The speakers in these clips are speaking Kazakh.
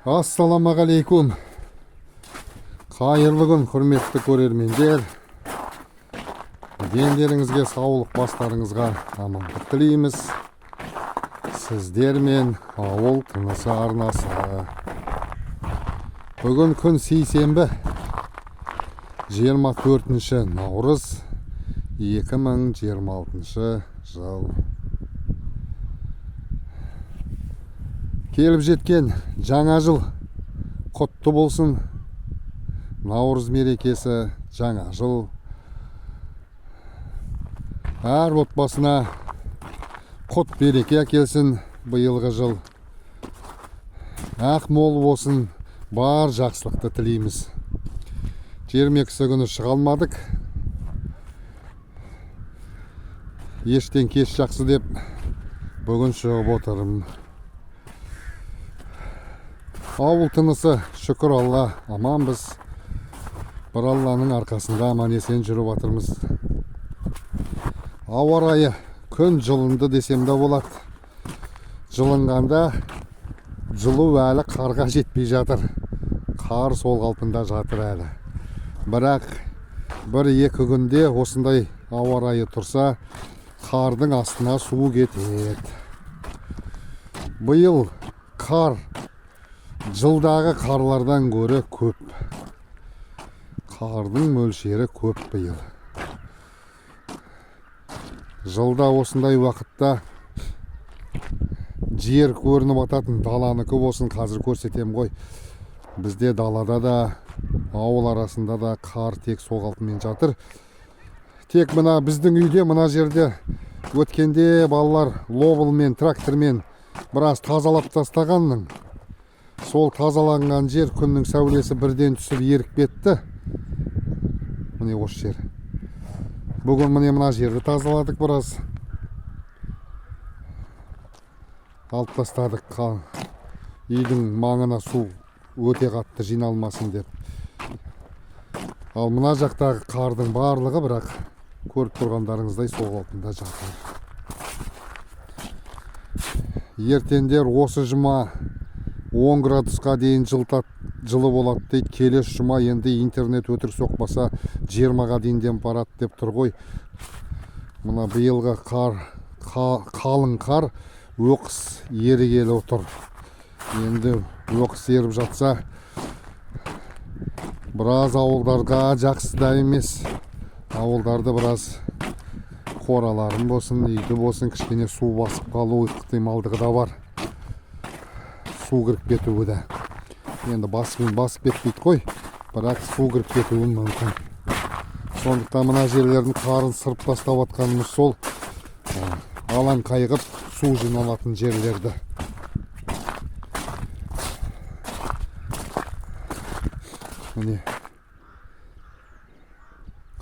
Ассаламағалейкум. Қайырлы күн, құрметті көрермендер. Дендеріңізге саулық, бастарыңызға амандық тілейміз. Сіздермен ауыл тынысы арнасы. Бүгін күн сейсенбі, 24 наурыз 2026 жыл. Келіп жеткен жаңа жыл құтты болсын. Наурыз мерекесі, жаңа жыл. Әр отбасына құт береке әкелсін биылғы жыл. Ақ мол болсын, бар жақсылықты тілейміз. 22 күні шыға алмадық. Ештен кеш жақсы деп бүгін шығып отырмын. Ауыл тынысы, шүкір Алла, аманбыз. Бір Алланың арқасында аман есен жүріп жатырмыз. Ауа райы күн жылынды десем де болады. Жылынғанда жылу әлі қарға жетпей жатыр. Қар сол қалпында жатыр әлі. Бірақ 1-2 күнде осындай ауа райы тұрса, қардың астына су кетеді. Биыл қар жылдағы қарлардан көрі көп. Қардың мөлшері көп биыл. Жылда осындай уақытта жер көрініп ататын, даланыкі болсын, қазір көрсетем ғой. Бізде далада да, ауыл арасында да қар тек соғалтымен жатыр. Тек мына біздің үйде, мына жерде өткенде балалар лобылмен, трактормен біраз тазалап тастағанның. Сол тазаланған жер күннің сәулесі бірден түсіп еріп кетті. Міне осы жер. Бүгін міне мына жерді тазаладық біраз. Алып тастадық. Үйдің маңына су өте қатты жиналмасын деп. Ал мына жақтағы қардың барлығы бірақ көріп тұрғандарыңыздай сол қалпында жатыр. Ертеңдер осы жұма 10 градусқа дейін жылы болады дейді. Келесі жұма енді интернет өтірік соқпаса 20-ға дейін барады деп тұр ғой. Мына биылғы қалың қар оқыс ерігелі отыр. Енді оқыс еріп жатса, біраз ауылдарға жақсы да емес. Ауылдарды біраз қораларын болсын, үйді болсын, кішкене су басып қалу ықтималдығы да бар. Су кіріп кетуі де. Енді басып кетпейді ғой, бірақ су кіріп кетуі мүмкін. Сондықтан мына жерлердің қарын сырып тастап атқанымыз сол, алаң қайғып су жиналатын жерлерді. Міне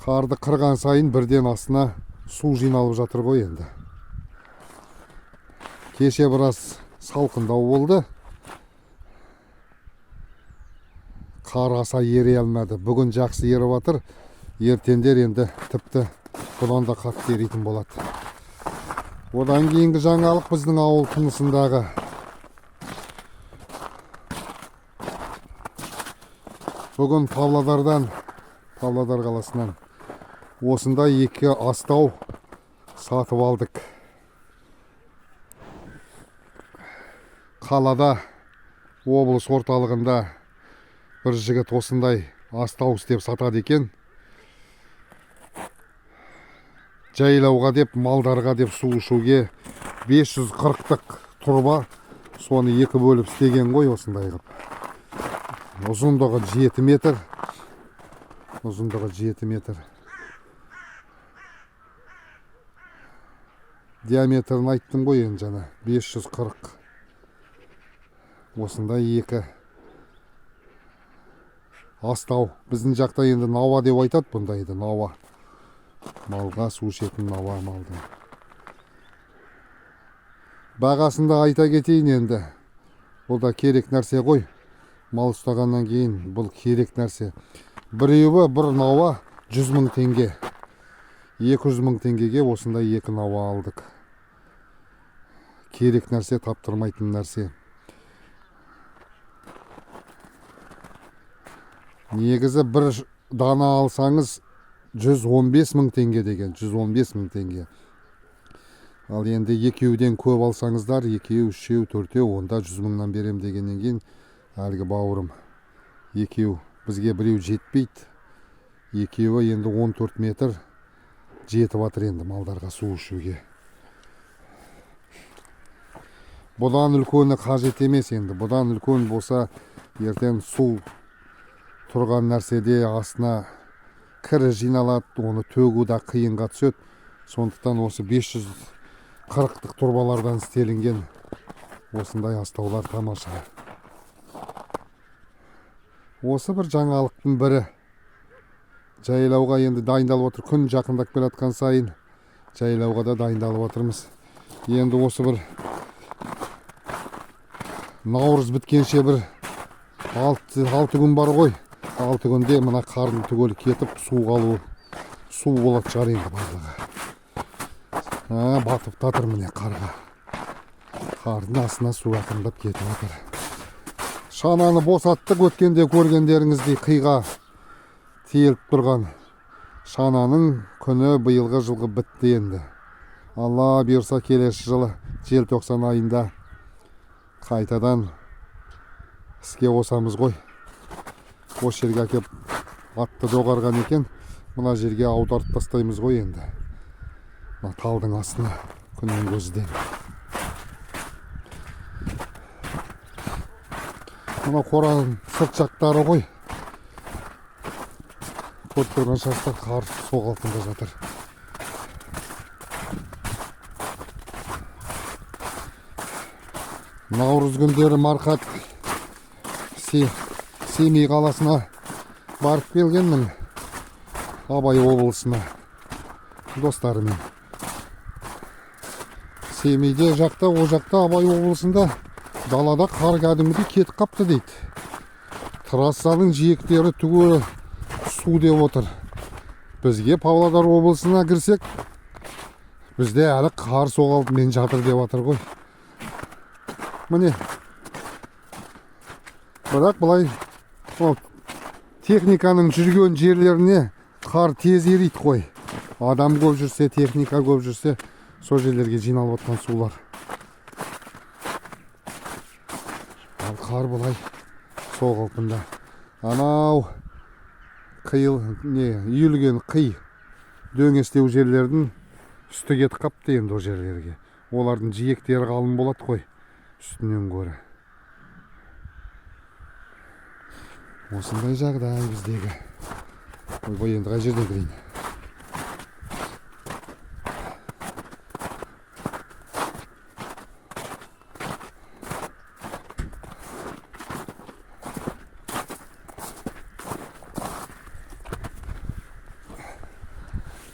қарды қырған сайын бірден астына су жиналып жатыр ғой енді. Кеше біраз салқындау болды. Қар аса ере алмады. Бүгін жақсы еріп жатыр. Ертеңдер енді тіпті бұдан да қатты еритін болады. Одан кейінгі жаңалық біздің ауыл тынысындағы. Бүгін Павлодар қаласынан осындай 2 астау сатып алдық. Қалада, облыс орталығында бір жігіт осындай астау істеп сатады екен. Жайлауға деп, малдарға деп су ішуге 540-лық тұрба, соны 2 бөліп істеген ғой осындай қып. Ұзындығы 7 метр. Ұзындығы 7 метр. Диаметрін айттым ғой енді жаңа. 540. Осындай 2 астау. Біздің жақта енді науа деп айтады бұндайды, науа. Малға су ішетін науа малды. Бағасында айта кетейін енді. Бұл да керек нәрсе ғой. Мал ұстағаннан кейін бұл керек нәрсе. Біреуі бір науа 100 мың теңге. 200 мың теңгеге осындай 2 науа алдық. керек нәрсе, таптырмайтын нәрсе. Негізі бір дана алсаңыз 115 мың теңге деген, 115 мың теңге. Ал енді екеуден көп алсаңыздар, екеу, үшеу, төртеу, онда 100 мыңнан берем дегеннен кейін, әлгі бауырым, екеу бізге біреу жетпейді, екеуі енді 14 метр жетіп жатыр енді малдарға су ішуге. Бұдан үлкені қажет емес енді, бұдан үлкен болса, ертең су тұрған нәрседе астына кірі жиналады, оны төгу да қиынға түседі. Сондықтан осы 540-тық тұрбалардан істелінген осындай астаулар тамаша. Осы бір жаңалықтың бірі. Жайлауға енді дайындалып отыр. Күн жақындап келе жатқан сайын жайлауға да дайындалып отырмыз. Енді осы бір наурыз біткенше бір 6 күн бар ғой. 6 күнде мына қардың түгелі кетіп, су қалу, су болады шығар енді барлығы. Батып татыр міне қарға. Қардың астына су ақырындап кетіп жатыр. Шананы босаттық, өткенде көргендеріңіздей қиға тиеліп тұрған шананың күні биылғы жылғы бітті енді. Алла бұйырса келесі жылы желтоқсан айында қайтадан іске қосамыз ғой. Осы жерге әкеп атты доғарған екен, мына жерге аударып тастаймыз ғой енді. Мына талдың астына күннің көзіден. Мына қораның сырт жақтары ғой. Көріп тұрған шастар қар соқ altында жатыр. Наурыз күндері Марқат Семей қаласына барып келгенмін, Абай облысына достарымен. Семейде жақта, о жақта Абай облысында далада қар кәдімгідей кетіп қапты дейді. Трассаның жиектері түгелі су деп отыр. Бізге Павлодар облысына кірсек, бізде әлі қар соғалтымен жатыр деп жатыр ғой. Міне, бірақ бұлай техниканың жүрген жерлеріне қар тез ериді қой. Адам көп жүрсе, техника көп жүрсе, сол жерлерге жиналып отқан сулар. Ал қар бұлай соғалтында. Анау үйілген қи дөңестеу жерлердің үсті кетіп қапты енді о жерлерге. Олардың жиектері қалың болады қой, үстінен көрі. Осындай жағдай біздегі. Ойбай, енді қай жерден кірейін.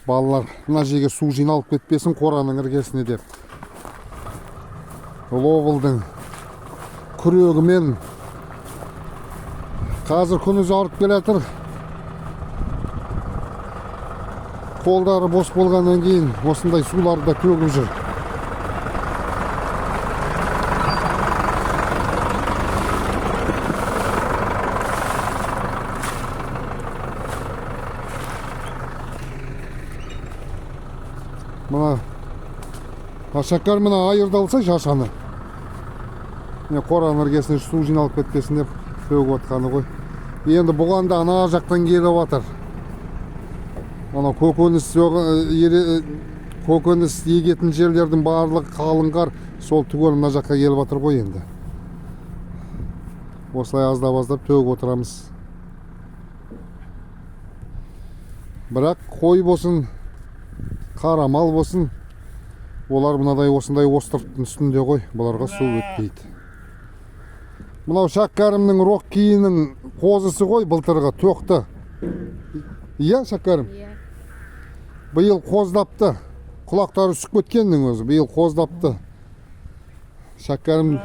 Балалар мына жерге су жиналып кетпесін қораның іргесіне деп. Ловылдың күрегімен қазір күн ұзарып келе жатыр. Қолдары бос болғаннан кейін осындай суларды да төгіп жүр. Мына Шәккар мына айырды алса шашаны. Қораның іргесіне су жиналып кетпесін деп төгіп отқаны ғой. Енді бұған да ана жақтан келіп жатыр. Ана көкөніс егетін жерлердің барлығы қалың қар сол түгел мына жаққа келіп жатыр ғой енді. Осылай аздап төгіп отырамыз. Бірақ қой болсын, қара мал болсын, олар мынадай осындай островтың үстінде ғой, бұларға су өтпейді. Мынау Шәккәрімнің Роккиінің қозысы ғой, былтырғы тоқты. Иә, Шәккәрім? Иә. Биыл қоздапты. Құлақтары үсіп кеткеннің өзі, биыл қоздапты. Шәккәрім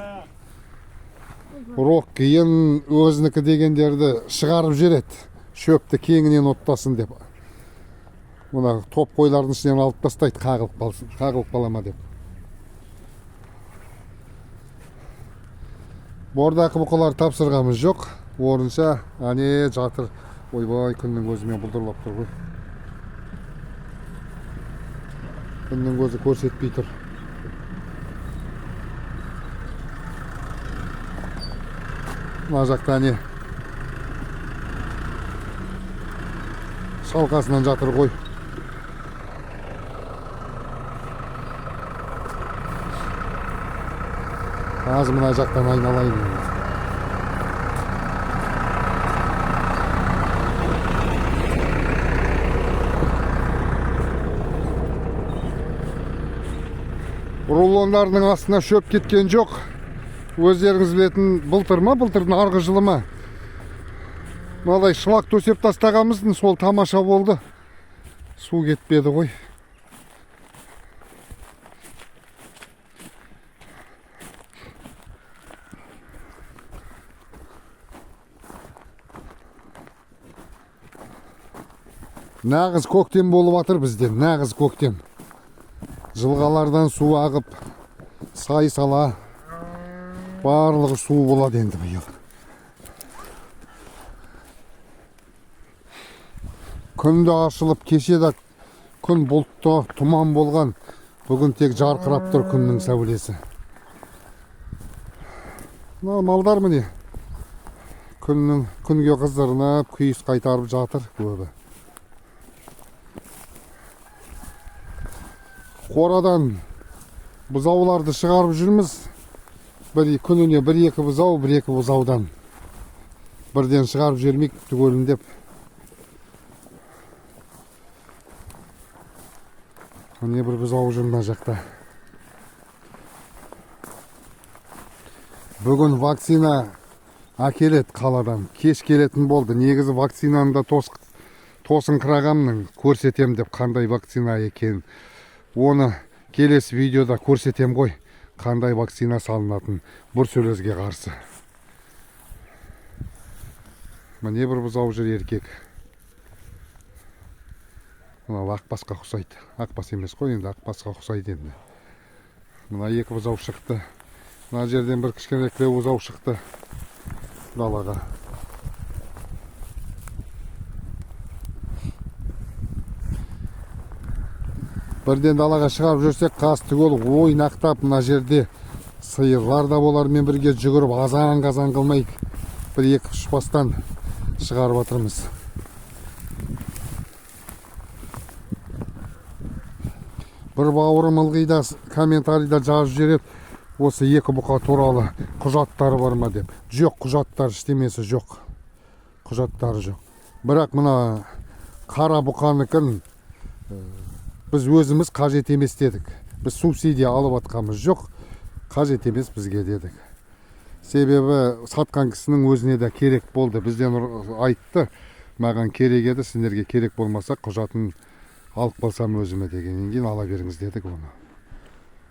Роккиін өзінікі дегендерді шығарып жүреді. Шөпті кеңінен оттасын деп. Мына топ қойлардың ішінен алып тастайды, қағылып қалама деп. Бордақы бұқылар тапсырғамыз жоқ. орынша әне жатыр. Ойбай, күннің көзімен бұлдырлап тұр ғой. Күннің көзі көрсетпей тұр. Мына жақта әне шалқасынан жатыр ғой. Аз мына жақтан айналайын. Рулондардың астына шөп кеткен жоқ. Өздеріңіз білетін былтыр ма, былтырдың арғы жылы ма? Мынадай шлак төсеп тастағанымыздың сол тамаша болды. Су кетпеді ғой. Нағыз көктем болып атыр бізден, нағыз көктем. Жылғалардан су ағып, сай сала, барлығы су болады енді биыл. Күнді ашылып, кешеді күн бұлтты, тұман болған. Бүгін тек жарқырап тұр күннің сәулесі. Малдар міне, күнге қыздырынып, күйіс қайтарып жатыр көбі. Қорадан бұзауларды шығарып жүрміз. Күніне бір-екі бұзау, бір-екі бұзаудан. Бірден шығарып жүрмек түгелін деп. Не бір бұзау жүрмі жақта. Бүгін вакцина әкелет қаладан. Кеш келетін болды. Негізі вакцинаны да тосын қырағамның көрсетем деп, қандай вакцина екен. Оны келесі видеода көрсетем ғой, қандай вакцина салынатын бруцеллезге қарсы. Міне бір бұзау жүр еркек. Мына ақбасқа ұқсайды. Ақбас емес қой, енді ақбасқа ұқсайды енді. Мына екі бұзау шықты. Мына жерден бір кішкенекте бұзау шықты далаға. Бірден далаға шығарып жүрсек, қас түгел ойнақтап, мына жерде сиырлар да болармен бірге жүгіріп, азан-қазан қылмай, бір-екі ұшпастан шығарып жатырмыз. Бір бауырым ылғида комментарийда жазып жібереді, осы екі бұқа туралы құжаттары бар ма деп. Жоқ, құжаттар іштемесі жоқ. Құжаттары жоқ. Бірақ мына қара бұқаныкін біз өзіміз қажет емес дедік. Біз субсидия алып атқамыз жоқ, қажет емес бізге дедік. Себебі сатқан кісінің өзіне де керек болды. Бізден айтты, маған керек еді, сендерге керек болмаса құжатын алып қалсам өзіме дегеннен кейін ала беріңіз дедік оны.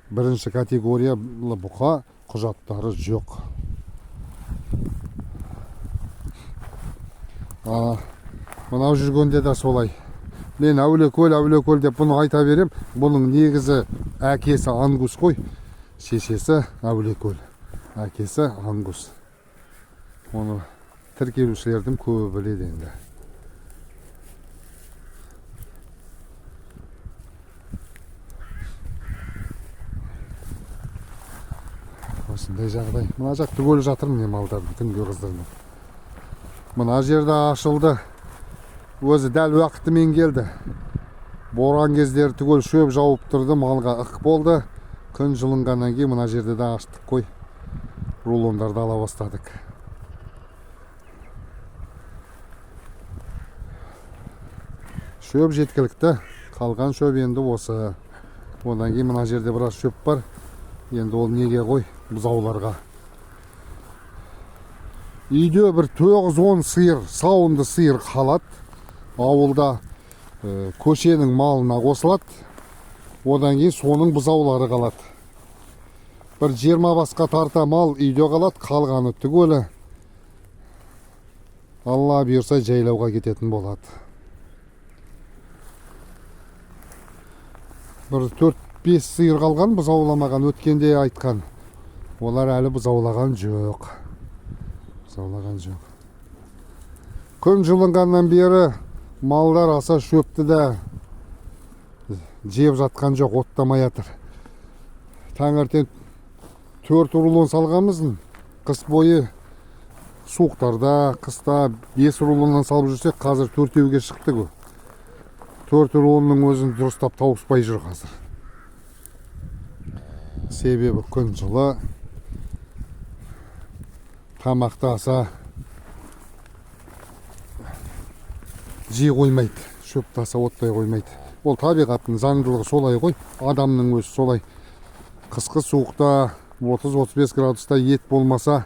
Бірінші категория бұқа, құжаттары жоқ. Мынау жүргенде де солай. Мен әулекөл деп бұны айта берем. Бұның негізі әкесі ангус қой. Шешесі әулекөл. Әкесі ангус. Оны тіркелушілердің көбі біледі енді. Осындай жағдай. Мына жақ түгел жатыр міне малдардың күнге қыздырынып. Мына жерде ашылды. Өзі дәл уақытымен келді. Боран кездері түгел шөп жауып тұрды, малға ық болды. Күн жылынғаннан кейін мына жерде де аштық қой. Рулондарды ала бастадық. Шөп жеткілікті. Қалған шөп енді осы. Одан кейін мына жерде біраз шөп бар. Енді ол неге қой? Бұзауларға. Үйде бір 9-10 сиыр, сауынды сиыр қалады. Ауылда көшенің малына қосылады. Одан кейін соның бұзаулары қалады. Бір 20 басқа тарта мал үйде қалады, қалғаны түгелі Алла бұйырса жайлауға кететін болады. Бір 4-5 сиыр қалған бұзауламаған, өткенде айтқан. Олар әлі бұзаулаған жоқ. Бұзаулаған жоқ. Күн жылынғаннан бері малдар аса шөпті де жеп жатқан жоқ, оттамай жатыр. Таңертең 4 рулон салғанбызын. Қыс бойы суықтарда, қыста 5 рулоннан салып жүрсек, қазір 4-еуге шықты ғой. 4 рулонның өзін дұрыстап тауыспай жүр қазір. Себебі күн жылы, тамақты аса жей қоймайды, шөпті аса оттай қоймайды. Ол табиғаттың заңдылығы солай ғой, адамның өзі солай. Қысқы суықта 30-35 градуста ет болмаса,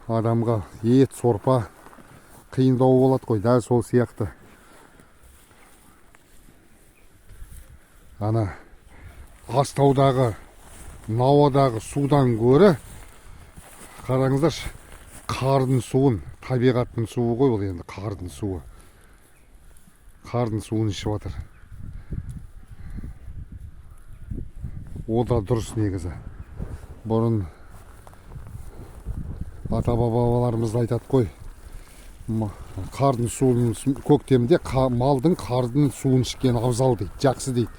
адамға ет, сорпа қиындау болады ғой, дәл сол сияқты. Ана астаудағы, науадағы судан гөрі, қараңыздаршы, қардың суын, табиғаттың суы ғой бұл енді, қардың суы. Қардың суын ішіп жатыр. О да дұрыс негізі. Бұрын ата-бабаларымыз айтады қой, қардың суын көктемде малдың қардың суын ішкен абзал дейді, жақсы дейді.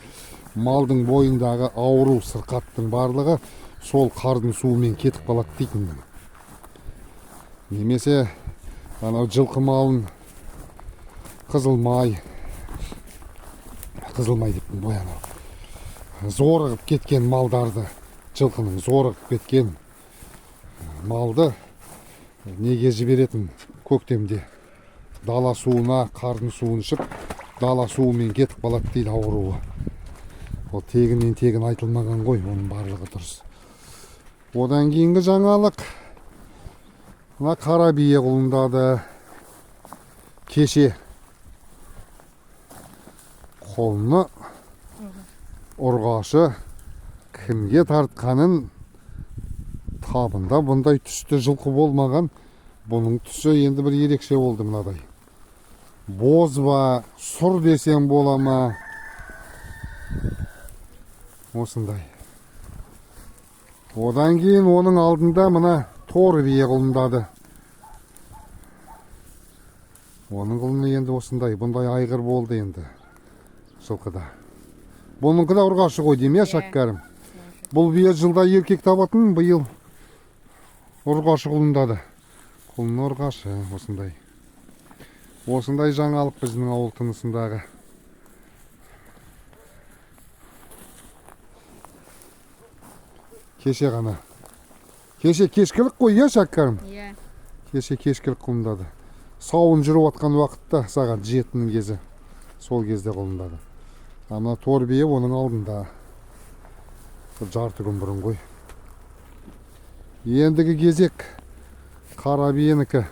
Малдың бойындағы ауру, сырқаттың барлығы сол қардың суымен кетіп қалады дейтін. Немесе анау жылқы малын қызылмай дейтін бояну. Зорығып кеткен малдарды, жылқының зорығып кеткен малды неге жіберетін көктемде? Дала суына, қардың суын ішіп, дала суымен кетіп қалады дейді ауруы. Ол тегінен тегін айтылмаған ғой, оның барлығы дұрыс. Одан кейінгі жаңалық, мына қара бие құлындады. Кеше қолны ұрғашы кімге тартқанын, табында бұндай түсті жылқы болмаған. Бұның түсі енді бір ерекше болды мынадай. Боз ба, сұр десем бола ма? Осындай. Одан кейін оның алдында мына торы бие құлындады. Оның құлыны енді осындай, бұндай айғыр болды енді жылқыда. Бұныңқы да ұрғашы ғой дейм, шәккәрім. Бұл бие жылда еркек табатын, биыл ұрғашы құлындады. Құлыны ұрғашы осындай. Осындай жаңалық біздің ауыл тынысындағы. Кеше ғана. Кеше кешкілік қой, шәккәрім? Кеше кешкілік құлындады. Сауын жүріп атқан уақытта, сағат 7-нің кезі. Сол кезде құлындады. Ана тор бие оның алдында. Жарты күн бұрын ғой. Ендігі кезек қара биенікі.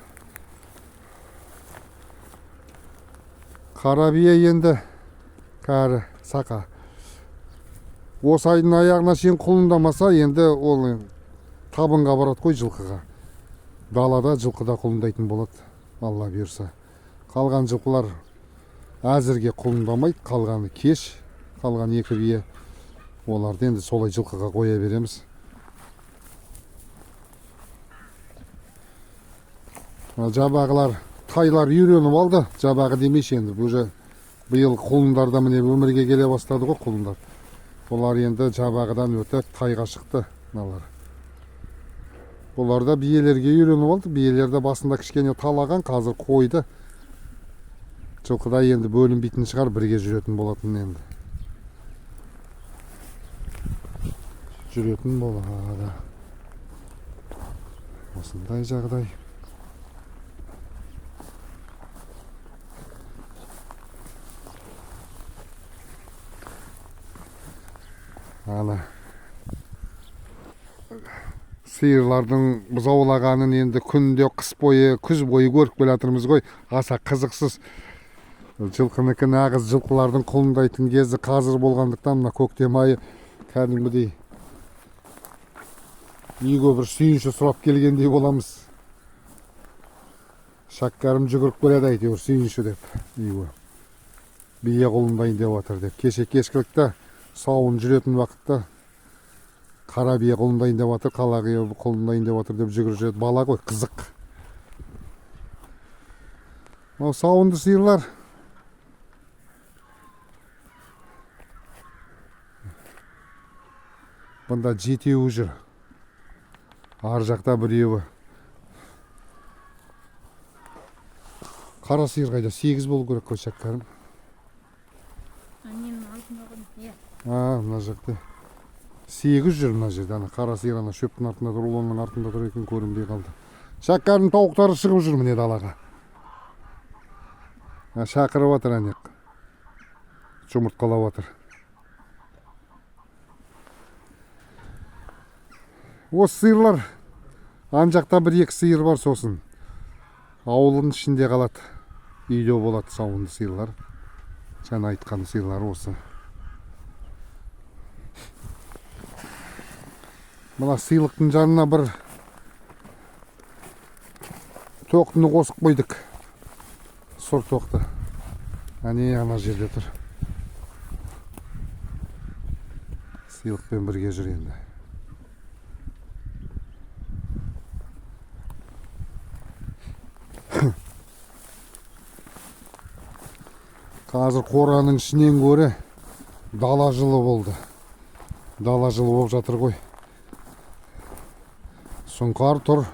Қара бие енді кәрі сақа. Осы айдың аяғына шейін құлындамаса, енді ол табынға барады қой жылқыға. Далада жылқыда құлындайтын болады, Алла бұйырса. Қалған жылқылар әзірге құлындамайды, қалғаны кеш, қалған 2 бие. Оларды енді солай жылқыға қоя береміз. Жабағылар, тайлар үйреніп алды. Жабағы демейші енді. Биыл құлындарда міне өмірге келе бастады ғой құлындар. Олар енді жабағыдан өтіп тайға шықты. Олар да биелерге үйреніп алды. Биелерді басында кішкене талаған, қазір қойды. Жылқыда енді бөлінбейтін шығар, бірге жүретін болатын енді. Жүретін болады. Осындай жағдай. Ана сиырлардың бұзаулағанын енді күнде қыс бойы, күз бойы көріп келатырмыз ғой. Аса қызықсыз. Жылқыныкі нағыз жылқылардың құлындайтын кезі қазір болғандықтан мына көктем айы кәдімгідей үйге бір сүйінші сұрап келгендей боламыз. Шәккәрім жүгіріп келеді әйтеуір сүйінші деп үйге. Бие құлындайын деп отыр деп. Кеше кешкілікті сауын жүретін уақытта қара бие құлындайын деп отыр, қала құлындайын деп отыр деп жүгіріп жүреді. Бала ғой, қызық. Мынау сауынды сиырлар. Бұнда 7 жүр. Ар жақта 1. Қара сиыр қайда? 8 болу керек қой шәккәрім. Мына жақта 8 жүр мына жерде. Ана қара сиыр ана шөптің артында тұр, рулонның артында тұр екен, көрінбей қалды. Шәккәрім тауықтары шығып жүр міне далаға. Шақырып жатыр әнек. Жұмыртқалап жатыр. Осы сиырлар ан жақта 1-2 сиыр бар, сосын ауылдың ішінде қалады. Үйде болады сауынды сиырлар. Жаңа айтқан сиырлар осы. Мына сыйлықтың жанына бір тоқтыны қосып қойдық. Сұр тоқты. Әне ана жерде тұр. Сыйлықпен бірге жүр енді. Қазір қораның ішінен көре дала жылы болды. Дала жылы болып жатыр ғой. Сұңқар тұр.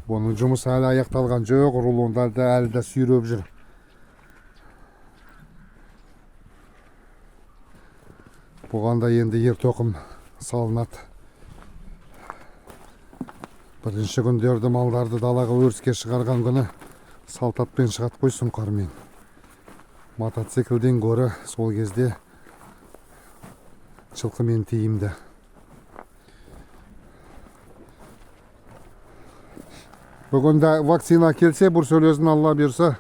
Бұның жұмысы әлі аяқталған жоқ, рулондарды әлі де сүйреп жүр. Бұған да енді ер тоқым салынады. Бірінші күндерді малдарды далаға өріске шығарған күні салтатпен шығат қой сұңқармен. Мотоциклден гөрі сол кезде жылқымен тиімді. Бүгінде вакцина келсе, бір сөйлесін Алла берсе,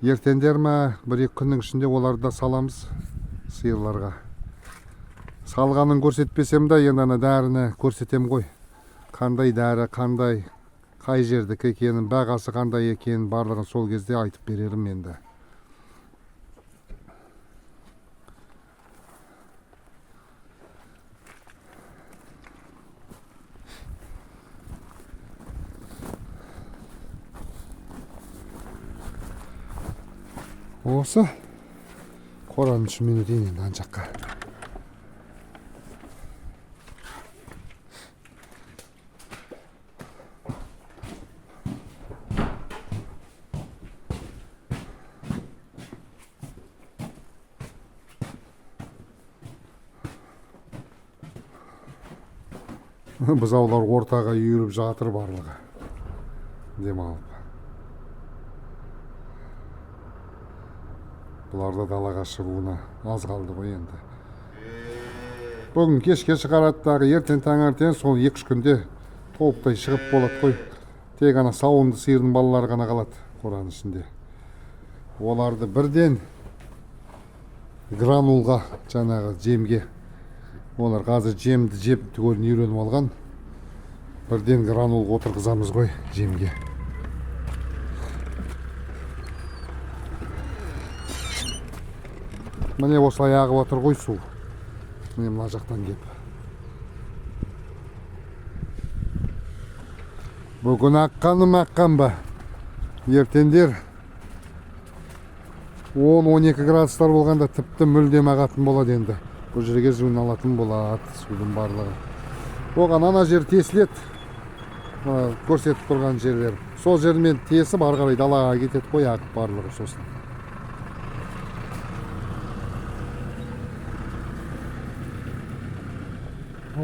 ертендер ме, 1-2 күннің ішінде оларды да саламыз сиырларға. Салғанын көрсетпесем де, енді дәріні көрсетем ғой. Қандай дәрі, қандай, қай жердікі екенін, бағасы қандай екенін барлығын сол кезде айтып берерім енді. Осы қораның ішімен өтейін енді ан жаққа. Бұзаулар ортаға үйіліп жатыр барлығы. Демалып. Бұларды далаға шығуына аз қалды ғой енді. Бүгін кешке шығараддағы ертең таңертең сол 2-3 күнде толықтай шығып болады қой. Тек ана сауынды сиырдың балалары ғана қалады қораның ішінде. Оларды бірден гранулға, жаңағы жемге, олар қазір жемді жеп түгелін үйреніп алған. Бірден гранулға отырғызамыз ғой жемге. Міне осылай ағып отыр ғой су. Міне мына жақтан кеп. Бүгін аққаным аққан ба? Ертендер 10-12 градустар болғанда тіпті мүлдем ағатын болады енді. Бұл жерге жуын алатын болады судың барлығы. Оған ана жер тесілет. Көрсетіп тұрған жерлер. Сол жермен тесіп ары қарай далаға кетеді қой ағып барлығы сосын.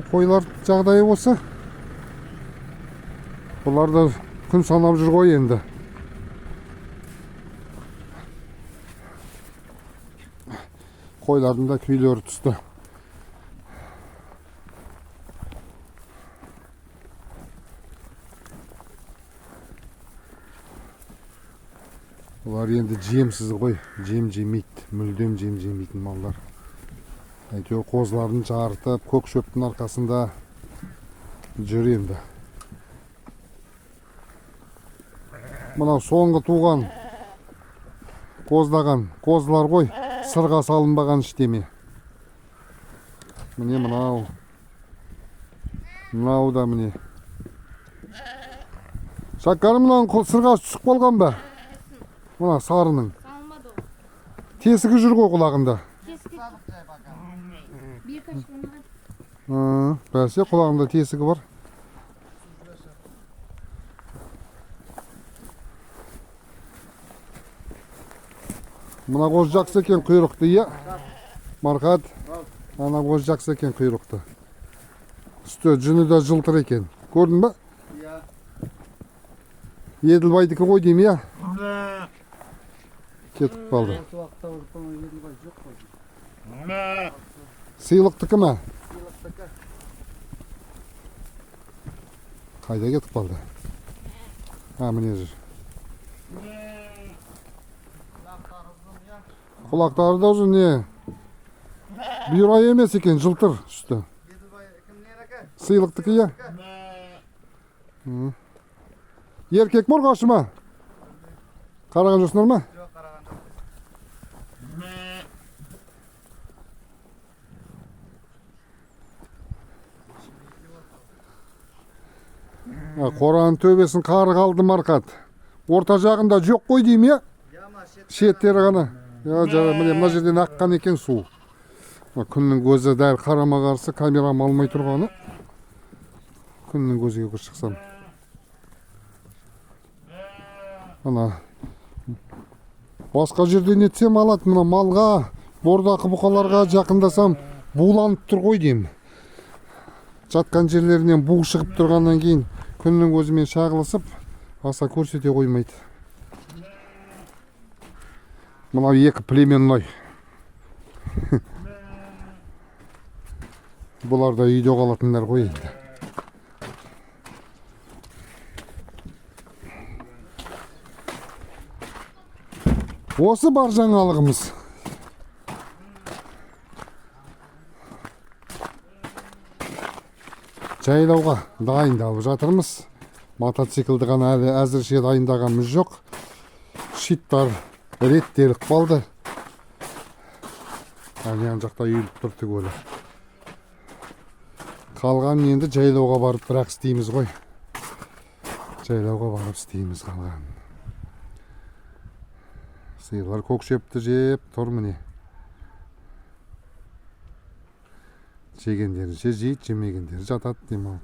Қойлар жағдайы осы. Бұларды күн санап жүр ғой енді. Қойлардың да күйлері түсті. Бұлар енді жемсіз ғой. Жем жемейді. Мүлдем жем жемейтін малдар. Әйтеуір қозыларын жарытып, көк шөптің арқасында жүр енді. Мынау соңғы туған қоздаған қозылар ғой, сырға салынбаған іштеме. Міне мынау Мынау да міне. Шаккарым мынаның сырғасы түсіп қалған ба? Мына сарының. Салмады. Тесігі жүр ғой құлағында. Бәсе құлағында тесігі бар. Мына қоз жақсы екен құйрықты, иә? Марқат, ана қоз жақсы екен құйрықты. Үсті жүні де жылтыр екен. Көрдің ба? Еділбайдікі ғой дейм, иә? Кетіп қалды. Сыйлықтікі ма? Қайда кетіп қалды? Міне жүр. Құлақтары да ұзын, не? Бұйра емес екен, жылтыр үсті. Сыйлықтікі, иә? Еркек мұр қашы ма? Қараған жоқсыңдар ма? Жоқ, қараған жоқпыз. Қораның төбесін қары қалды Марқат. Орта жағында жоқ қой дейм, иә? Шеттері ғана. Мына жерден аққан екен су. Күннің көзі дәл қарама қарсы, камерам алмай тұрғаны. Күннің көзіге көз шықсам. Ана басқа жерден етсем алады, мына малға, бордақы бұқаларға жақындасам буланып тұр ғой дейм. Жатқан жерлерінен бу шығып тұрғаннан кейін күннің көзімен шағылысып, аса көрсете қоймайды. Мынау екі племенной. Бұлар да үйде қалатындар ғой енді. Осы бар жаңалығымыз. Жайлауға дайындалып жатырмыз. Мотоциклді ғана әлі әзірше дайындағанымыз жоқ. Шиттар реттеліп қалды. Ян жақта үйіліп тұр түгелі. Қалған енді жайлауға барып бірақ істейміз ғой. Жайлауға барып істейміз қалған. Сиырлар көкшепті жеп тұр міне. Жегендерінше жейді, жемегендері жатады деймін.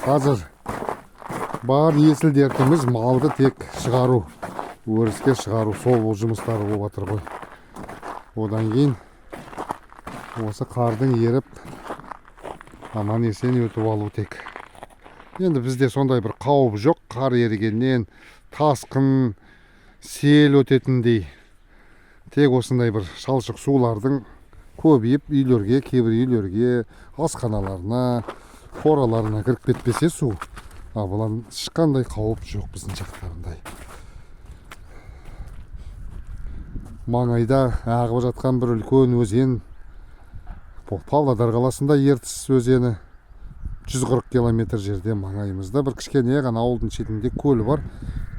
Қазір бар есіл дертіміз малды тек шығару, өріске шығару, сол жұмыстары болып жатыр ғой. Одан кейін осы қардың еріп аман есен өтіп алу тек. Енді бізде сондай бір қауіп жоқ, қар ерігеннен тасқын, сел өтетіндей. Тек осындай бір шалшық сулардың көбейіп үйлерге, кейбір үйлерге, асханаларына, қораларына кіріп кетпесе су. Бұлан ешқандай қауіп жоқ біздің жақтарындай. Маңайда ағып жатқан бір үлкен өзен, Павлодар қаласында Ертіс өзені. 140 километр жерде маңайымызда бір кішкене ғана ауылдың шетінде көлі бар.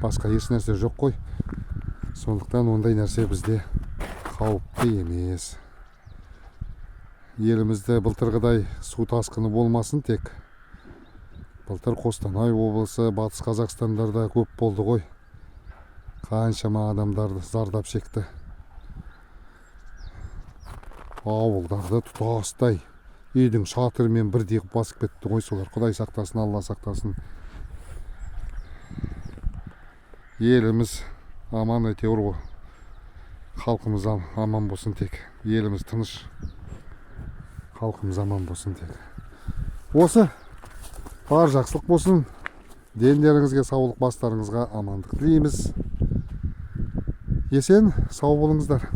Басқа еш нәрсе жоқ қой. Сондықтан ондай нәрсе бізде қауіпті емес. Елімізде былтырғыдай су тасқыны болмасын тек. Былтыр Қостанай облысы, Батыс Қазақстандарда көп болды ғой. Қаншама адамдарды зардап шекті. Ауылдарды тұтастай үйдің шатырымен бірдей басып кетті ғой солар. Құдай сақтасын, Алла сақтасын. Еліміз аман әйтеуір ғой. Халқымыз аман болсын тек. Еліміз тыныш. Халқымыз аман болсын тек. Осы бар жақсылық болсын. Дендеріңізге саулық, бастарыңызға амандық тілейміз. Есен, сау болыңыздар.